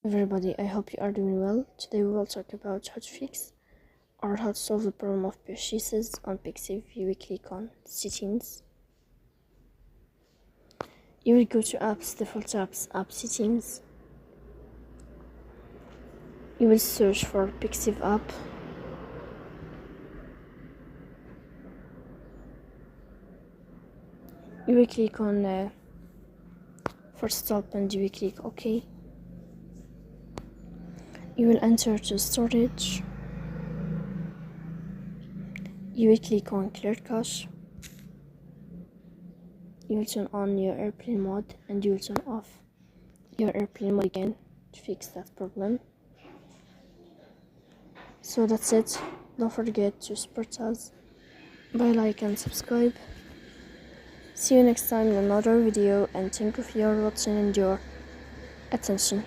Everybody, I hope you are doing well. Today we will talk about how to fix or how to solve the problem of purchases on Pixiv. You will click on Settings. You will go to Apps, Default Apps, App Settings. You will search for Pixiv app. You will click on First Stop and you will click OK. You will enter to storage. You will click on Clear Cache. You will turn on your airplane mode and you will turn off your airplane mode again to fix that problem. So that's it. Don't forget to support us by like and subscribe. See you next time in another video, and thank you for your watching and your attention.